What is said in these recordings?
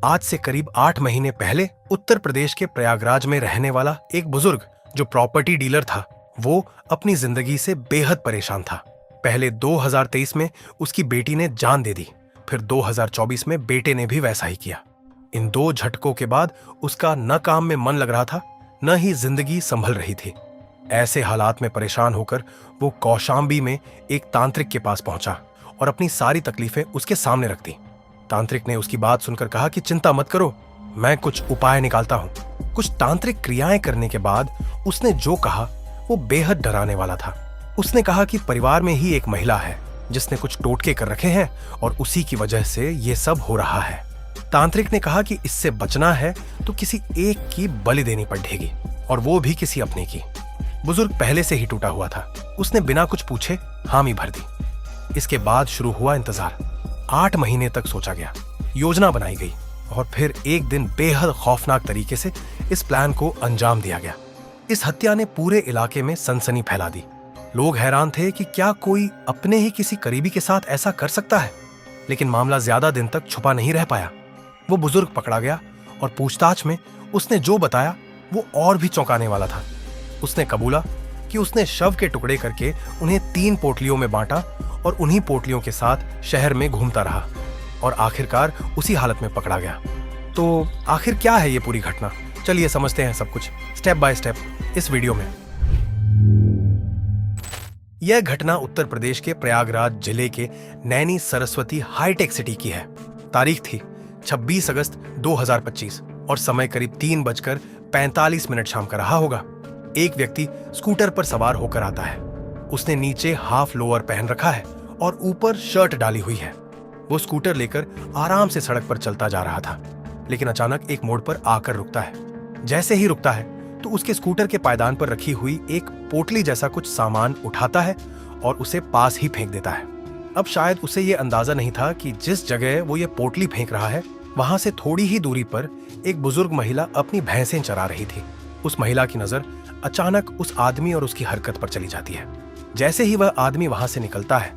आज से करीब 8 महीने पहले उत्तर प्रदेश के प्रयागराज में रहने वाला एक बुजुर्ग जो प्रॉपर्टी डीलर था, वो अपनी जिंदगी से बेहद परेशान था। पहले 2023 में उसकी बेटी ने जान दे दी, फिर 2024 में बेटे ने भी वैसा ही किया। इन दो झटकों के बाद उसका न काम में मन लग रहा था, न ही जिंदगी संभल रही थी। ऐसे हालात में परेशान होकर वो कौशाम्बी में एक तांत्रिक के पास पहुंचा और अपनी सारी तकलीफें उसके सामने रख दी। तांत्रिक ने उसकी बात सुनकर कहा कि चिंता मत करो, मैं कुछ उपाय निकालता हूं। कुछ तांत्रिक क्रियाएं करने के बाद उसने जो कहा वो बेहद डराने वाला था। उसने कहा कि परिवार में ही एक महिला है जिसने कुछ टोटके कर रखे हैं और उसी की वजह से ये सब हो रहा है। तांत्रिक ने कहा कि इससे बचना है तो किसी एक की बलि देनी पड़ेगी, और वो भी किसी अपने की। बुजुर्ग पहले से ही टूटा हुआ था, उसने बिना कुछ पूछे हामी भर दी। इसके बाद शुरू हुआ इंतजार। 8 महीने तक सोचा गया, योजना बनाई गई, और फिर एक दिन बेहद खौफनाक तरीके से इस प्लान को अंजाम दिया गया। इस हत्या ने पूरे इलाके में सनसनी फैला दी। लोग हैरान थे कि क्या कोई अपने ही किसी करीबी के साथ ऐसा कर सकता है, लेकिन मामला ज्यादा दिन तक छुपा नहीं रह पाया। वो बुजुर्ग पकड़ा गया और पूछताछ में उसने जो बताया वो और भी चौंकाने वाला था। उसने कबूला कि उसने शव के टुकड़े करके उन्हें 3 पोटलियों में बांटा और उन्हीं पोटलियों के साथ शहर में घूमता रहा और आखिरकार उसी हालत में पकड़ा गया। तो आखिर क्या है ये पूरी घटना, चलिए समझते हैं सब कुछ स्टेप बाय स्टेप इस वीडियो में। यह घटना उत्तर प्रदेश के प्रयागराज जिले के नैनी सरस्वती हाईटेक सिटी की है। तारीख थी 26 अगस्त 2025 और समय करीब 3:45 शाम का रहा होगा। एक व्यक्ति स्कूटर पर सवार होकर आता है। उसने नीचे हाफ लोअर पहन रखा है और ऊपर शर्ट डाली हुई है। वो स्कूटर लेकर आराम से सड़क पर चलता जा रहा था, लेकिन अचानक एक मोड़ पर आकर रुकता है। जैसे ही रुकता है तो उसके स्कूटर के पायदान पर रखी हुई एक पोटली जैसा कुछ सामान उठाता है और उसे पास ही फेंक देता है। अब शायद उसे ये अंदाजा नहीं था कि जिस जगह वो ये पोटली फेंक रहा है वहां से थोड़ी ही दूरी पर एक बुजुर्ग महिला अपनी भैंसें चरा रही थी। उस महिला की नजर अचानक उस आदमी और उसकी हरकत पर चली जाती है। जैसे ही वह आदमी वहां से निकलता है,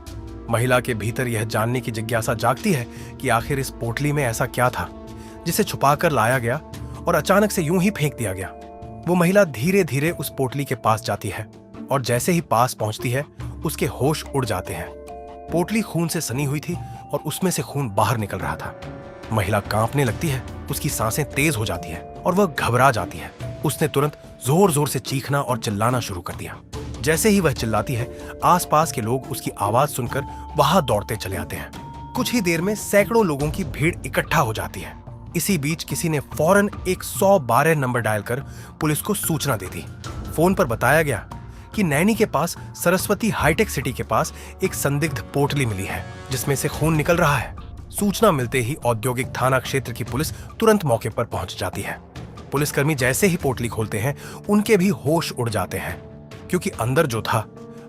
महिला के भीतर यह जानने की जिज्ञासा जागती है कि आखिर इस पोटली में ऐसा क्या था जिसे छुपाकर लाया गया और अचानक से यूं ही फेंक दिया गया। वो महिला धीरे धीरे उस पोटली के पास जाती है और जैसे ही पास पहुंचती है उसके होश उड़ जाते हैं। पोटली खून से सनी हुई थी और उसमें से खून बाहर निकल रहा था। महिला कांपने लगती है, उसकी सांसें तेज हो जाती है और वह घबरा जाती है। उसने तुरंत जोर जोर से चीखना और चिल्लाना शुरू कर दिया। जैसे ही वह चिल्लाती है, आसपास के लोग उसकी आवाज सुनकर वहां दौड़ते चले आते हैं। कुछ ही देर में सैकड़ों लोगों की भीड़ इकट्ठा हो जाती है। इसी बीच किसी ने फौरन 112 नंबर डायल कर पुलिस को सूचना दे दी। फोन पर बताया गया कि नैनी के पास सरस्वती हाईटेक सिटी के पास एक संदिग्ध पोटली मिली है जिसमें से खून निकल रहा है। सूचना मिलते ही औद्योगिक थाना क्षेत्र की पुलिस तुरंत मौके पर पहुंच जाती है। पुलिसकर्मी जैसे ही पोटली खोलते हैं उनके भी होश उड़ जाते हैं, क्योंकि अंदर जो था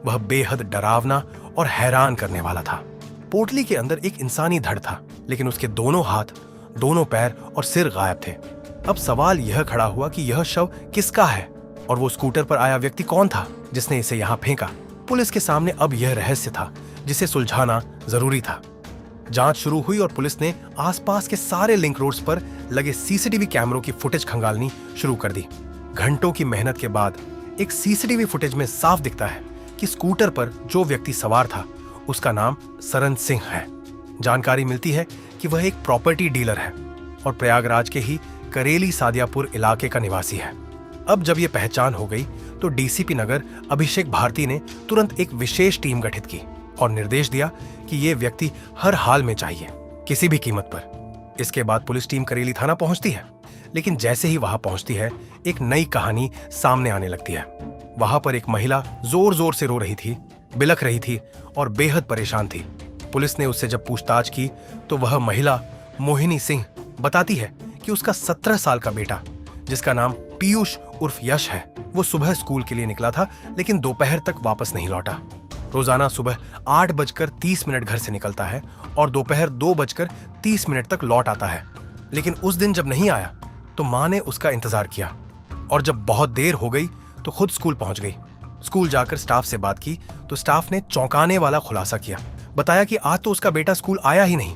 वह बेहद डरावना और हैरान करने वाला था। पोटली के अंदर एक इंसानी धड़ था, लेकिन उसके दोनों हाथ, दोनों पैर और सिर गायब थे। अब सवाल यह खड़ा हुआ कि यह शव किसका है और वो स्कूटर पर आया व्यक्ति कौन था जिसने इसे यहां फेंका। पुलिस के सामने अब यह रहस्य था जिसे सुलझाना जरूरी था। जांच शुरू हुई और पुलिस ने आसपास के सारे लिंक रोड्स पर लगे सीसीटीवी कैमरों की फुटेज खंगालनी शुरू कर दी। घंटों की मेहनत के बाद एक सीसीटीवी फुटेज में साफ दिखता है कि स्कूटर पर जो व्यक्ति सवार था उसका नाम सरन सिंह है। जानकारी मिलती है कि वह एक प्रॉपर्टी डीलर है और प्रयागराज के ही करेली सादियापुर इलाके का निवासी है। अब जब यह पहचान हो गई तो डीसीपी नगर अभिषेक भारती ने तुरंत एक विशेष टीम गठित की और निर्देश दिया कि यह व्यक्ति हर हाल में चाहिए, किसी भी कीमत पर। इसके बाद पुलिस टीम करेली थाना पहुंचती है, लेकिन जैसे ही वहां पहुंचती है एक नई कहानी सामने आने लगती है। वहां पर एक महिला जोर जोर से रो रही थी, बिलख रही थी और बेहद परेशान थी। पुलिस ने उससे जब पूछताछ की तो वह महिला मोहिनी सिंह बताती है कि उसका 17 साल का बेटा, जिसका नाम पीयूष उर्फ यश है, वो सुबह स्कूल के लिए निकला था लेकिन दोपहर तक वापस नहीं लौटा। रोजाना सुबह 8:30 घर से निकलता है और दोपहर 2:30 तक लौट आता है, लेकिन उस दिन जब नहीं आया तो माँ ने उसका इंतजार किया और जब बहुत देर हो गई तो खुद स्कूल पहुंच गई। स्कूल जाकर स्टाफ से बात की तो स्टाफ ने चौंकाने वाला खुलासा किया। बताया कि आज तो उसका बेटा स्कूल आया ही नहीं।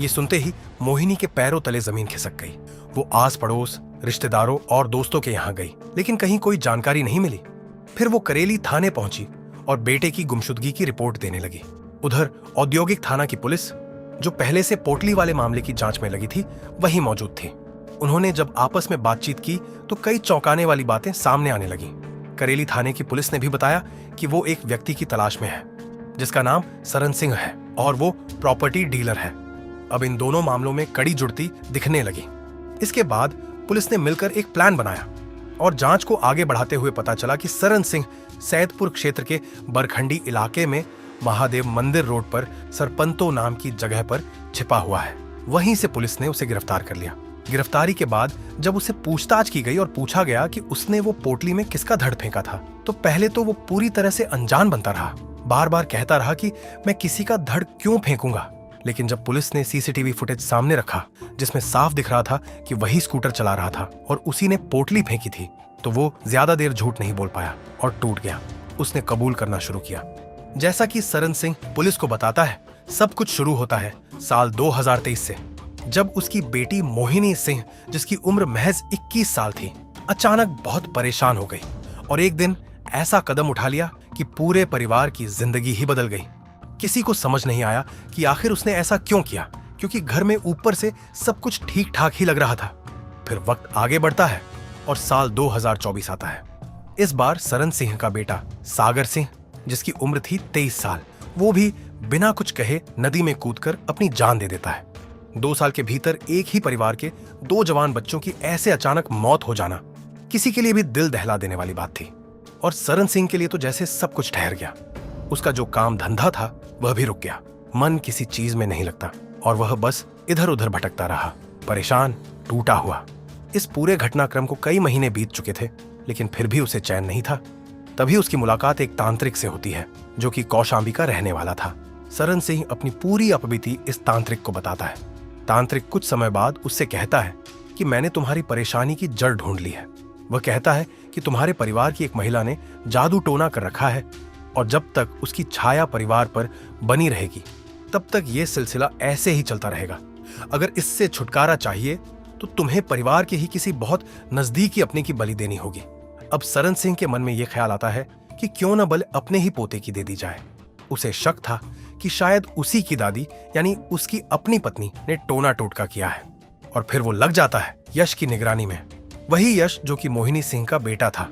ये सुनते ही मोहिनी के पैरों तले जमीन खिसक गई। वो आस पड़ोस, रिश्तेदारों और दोस्तों के यहाँ गई, लेकिन कहीं कोई जानकारी नहीं मिली। फिर वो करेली थाने पहुंची और बेटे की गुमशुदगी की रिपोर्ट देने लगी। उधर औद्योगिक थाना की पुलिस, जो पहले से पोटली वाले मामले की जांच में लगी थी, वहीं मौजूद थी। उन्होंने जब आपस में बातचीत की तो कई चौंकाने वाली बातें सामने आने लगी। करेली थाने की पुलिस ने भी बताया कि वो एक व्यक्ति की तलाश में है जिसका नाम सरन सिंह है और वो प्रॉपर्टी डीलर है। अब इन दोनों मामलों में कड़ी जुड़ती दिखने लगी। इसके बाद पुलिस ने मिलकर एक प्लान बनाया और जांच को आगे बढ़ाते हुए पता चला कि सरन सिंह सैदपुर क्षेत्र के बरखंडी इलाके में महादेव मंदिर रोड पर सरपंतो नाम की जगह पर छिपा हुआ है। वहीं से पुलिस ने उसे गिरफ्तार कर लिया। गिरफ्तारी के बाद जब उसे पूछताछ की गई और पूछा गया कि उसने वो पोटली में किसका धड़ फेंका था, तो पहले तो वो पूरी तरह से अनजान बनता रहा। बार बार कहता रहा कि मैं किसी का धड़ क्यों फेंकूंगा। लेकिन जब पुलिस ने सीसीटीवी फुटेज सामने रखा जिसमें साफ दिख रहा था कि वही स्कूटर चला रहा था और उसी ने पोटली फेंकी थी, तो वो ज्यादा देर झूठ नहीं बोल पाया और टूट गया। उसने कबूल करना शुरू किया। जैसा कि सरन सिंह पुलिस को बताता है, सब कुछ शुरू होता है साल 2023 से, जब उसकी बेटी मोहिनी सिंह, जिसकी उम्र महज 21 साल थी, अचानक बहुत परेशान हो गई और एक दिन ऐसा कदम उठा लिया कि पूरे परिवार की जिंदगी ही बदल गई। किसी को समझ नहीं आया कि आखिर उसने ऐसा क्यों किया, क्योंकि घर में ऊपर से सब कुछ ठीक ठाक ही लग रहा था। फिर वक्त आगे बढ़ता है और साल 2024 आता है। इस बार सरन सिंह का बेटा सागर सिंह, जिसकी उम्र थी 23 साल, वो भी बिना कुछ कहे नदी में कूदकर अपनी जान दे देता है। 2 साल के भीतर एक ही परिवार के 2 जवान बच्चों की ऐसे अचानक मौत हो जाना किसी के लिए भी दिल दहला देने वाली बात थी। और सरन सिंह के लिए तो जैसे सब कुछ ठहर गया। उसका जो काम धंधा था वह भी रुक गया। मन किसी चीज में नहीं लगता और वह बस इधर उधर भटकता रहा, परेशान, टूटा हुआ। इस पूरे घटनाक्रम को कई महीने बीत चुके थे, लेकिन फिर भी उसे चैन नहीं था। तभी उसकी मुलाकात एक तांत्रिक से होती है जो कि कौशांबी का रहने वाला था। सरन सिंह अपनी पूरी अपबीती इस तांत्रिक को बताता है। तांत्रिक कुछ समय बाद उससे कहता है कि मैंने तुम्हारी परेशानी की जड़ ढूंढ ली है। वह कहता है कि तुम्हारे परिवार की एक महिला ने जादू टोना कर रखा है और जब तक उसकी छाया परिवार पर बनी रहेगी तब तक यह सिलसिला ऐसे ही चलता रहेगा। अगर इससे छुटकारा चाहिए तो तुम्हें परिवार के ही किसी बहुत नजदीकी अपने की बलि देनी होगी। अब सरन सिंह के मन में यह ख्याल आता है कि क्यों न बल अपने ही पोते की दे दी जाए। उसे शक था कि शायद उसी की दादी यानी उसकी अपनी पत्नी ने टोना टोटका किया है और फिर वो लग जाता है यश की निगरानी में। वही यश जो कि मोहिनी सिंह का बेटा था,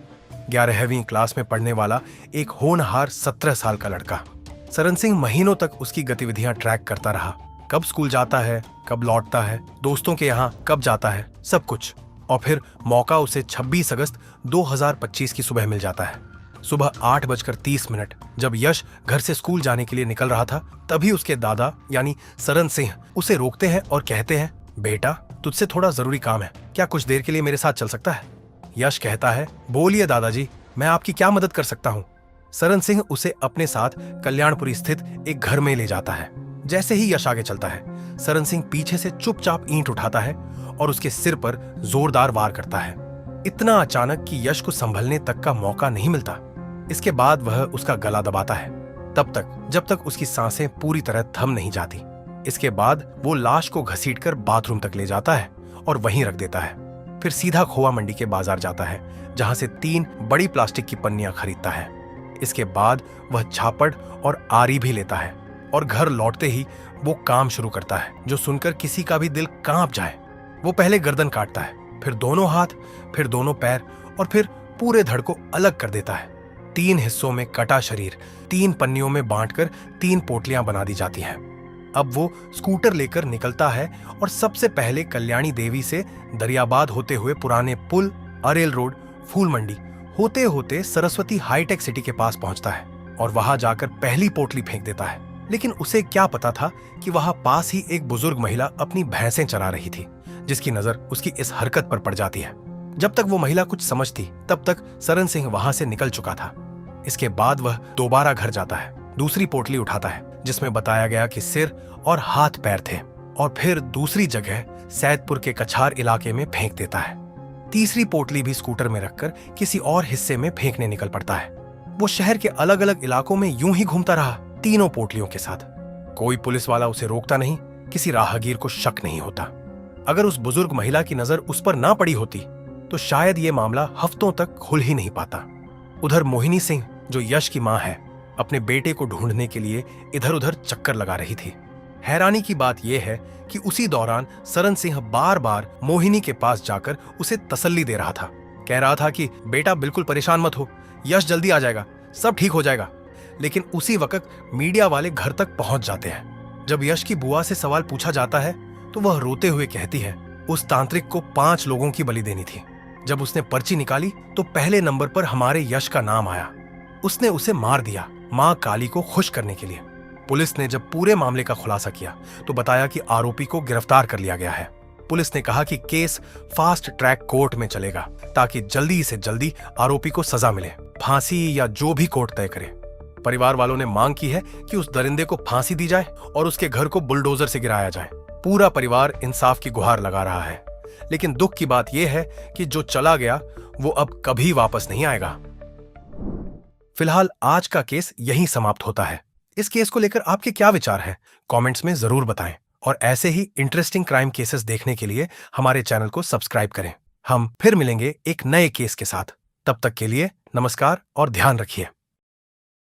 11वीं क्लास में पढ़ने वाला एक होनहार 17 साल का लड़का। सरन सिंह महीनों तक उसकी गतिविधियां ट्रैक करता रहा। कब स्कूल जाता है, कब लौटता है, दोस्तों के यहाँ कब जाता है, सब कुछ। और फिर मौका उसे 26 अगस्त 2025 की सुबह मिल जाता है। सुबह 8:30 जब यश घर से स्कूल जाने के लिए निकल रहा था, तभी उसके दादा यानी सरन सिंह उसे रोकते हैं और कहते हैं, बेटा तुझसे थोड़ा जरूरी काम है, क्या कुछ देर के लिए मेरे साथ चल सकता है? यश कहता है, बोलिए दादाजी, मैं आपकी क्या मदद कर सकता हूँ। सरन सिंह उसे अपने साथ कल्याणपुरी स्थित एक घर में ले जाता है। जैसे ही यश आगे चलता है, सरन सिंह पीछे से चुपचाप ईंट उठाता है और उसके सिर पर जोरदार वार करता है। इतना अचानक कि यश को संभलने तक का मौका नहीं मिलता। इसके बाद वह उसका गला दबाता है तब तक जब तक उसकी सांसें पूरी तरह थम नहीं जाती। इसके बाद वो लाश को घसीटकर बाथरूम तक ले जाता है और वहीं रख देता है। फिर सीधा खोवा मंडी के बाजार जाता है जहां से 3 बड़ी प्लास्टिक की पन्नियां खरीदता है। इसके बाद वह छापड़ और आरी भी लेता है और घर लौटते ही वो काम शुरू करता है जो सुनकर किसी का भी दिल कांप जाए। वो पहले गर्दन काटता है, फिर दोनों हाथ, फिर दोनों पैर और फिर पूरे धड़ को अलग कर देता है। 3 हिस्सों में कटा शरीर 3 पन्नियों में बांटकर 3 पोटलियां बना दी जाती हैं। अब वो स्कूटर लेकर निकलता है और सबसे पहले कल्याणी देवी से दरियाबाद होते हुए पुराने पुल, अरेल रोड, फूल मंडी होते होते सरस्वती हाईटेक सिटी के पास पहुंचता है और वहां जाकर पहली पोटली फेंक देता है। लेकिन उसे क्या पता था कि वहां पास ही एक बुजुर्ग महिला अपनी भैंसें चरा रही थी, जिसकी नजर उसकी इस हरकत पर पड़ जाती है। जब तक वो महिला कुछ समझती तब तक सरन सिंह वहां से निकल चुका था। इसके बाद वह दोबारा घर जाता है, दूसरी पोटली उठाता है जिसमें बताया गया कि सिर और हाथ पैर थे और फिर दूसरी जगह सैदपुर के कछार इलाके में फेंक देता है। तीसरी पोटली भी स्कूटर में रखकर किसी और हिस्से में फेंकने निकल पड़ता है। वो शहर के अलग अलग इलाकों में यूं ही घूमता रहा तीनों पोटलियों के साथ। कोई पुलिस वाला उसे रोकता नहीं, किसी राहगीर को शक नहीं होता। अगर उस बुजुर्ग महिला की नजर उस पर ना पड़ी होती तो शायद ये मामला हफ्तों तक खुल ही नहीं पाता। उधर मोहिनी सिंह, जो यश की मां है, अपने बेटे को ढूंढने के लिए इधर उधर चक्कर लगा रही थी। हैरानी की बात यह है कि उसी दौरान सरन सिंह बार बार मोहिनी के पास जाकर उसे तसल्ली दे रहा था। कह रहा था कि बेटा बिल्कुल परेशान मत हो, यश जल्दी आ जाएगा, सब ठीक हो जाएगा। लेकिन उसी वक्त मीडिया वाले घर तक पहुंच जाते हैं। जब यश की बुआ से सवाल पूछा जाता है तो वह रोते हुए कहती है उस तांत्रिक को 5 लोगों की बलि देनी थी। जब उसने पर्ची निकाली तो पहले नंबर पर हमारे यश का नाम आया। उसने उसे मार दिया, मां काली को खुश करने के लिए। पुलिस ने जब पूरे मामले का खुलासा किया तो बताया कि आरोपी को गिरफ्तार कर लिया गया है। पुलिस ने कहा कि केस फास्ट ट्रैक कोर्ट में चलेगा ताकि जल्दी से जल्दी आरोपी को सजा मिले, फांसी या जो भी कोर्ट तय करे। परिवार वालों ने मांग की है कि उस दरिंदे को फांसी दी जाए और उसके घर को बुलडोजर से गिराया जाए। पूरा परिवार इंसाफ की गुहार लगा रहा है। लेकिन दुख की बात यह है कि जो चला गया वो अब कभी वापस नहीं आएगा। फिलहाल आज का केस यहीं समाप्त होता है। इस केस को लेकर आपके क्या विचार हैं? कमेंट्स में जरूर बताएं और ऐसे ही इंटरेस्टिंग क्राइम केसेस देखने के लिए हमारे चैनल को सब्सक्राइब करें। हम फिर मिलेंगे एक नए केस के साथ। तब तक के लिए नमस्कार और ध्यान रखिए।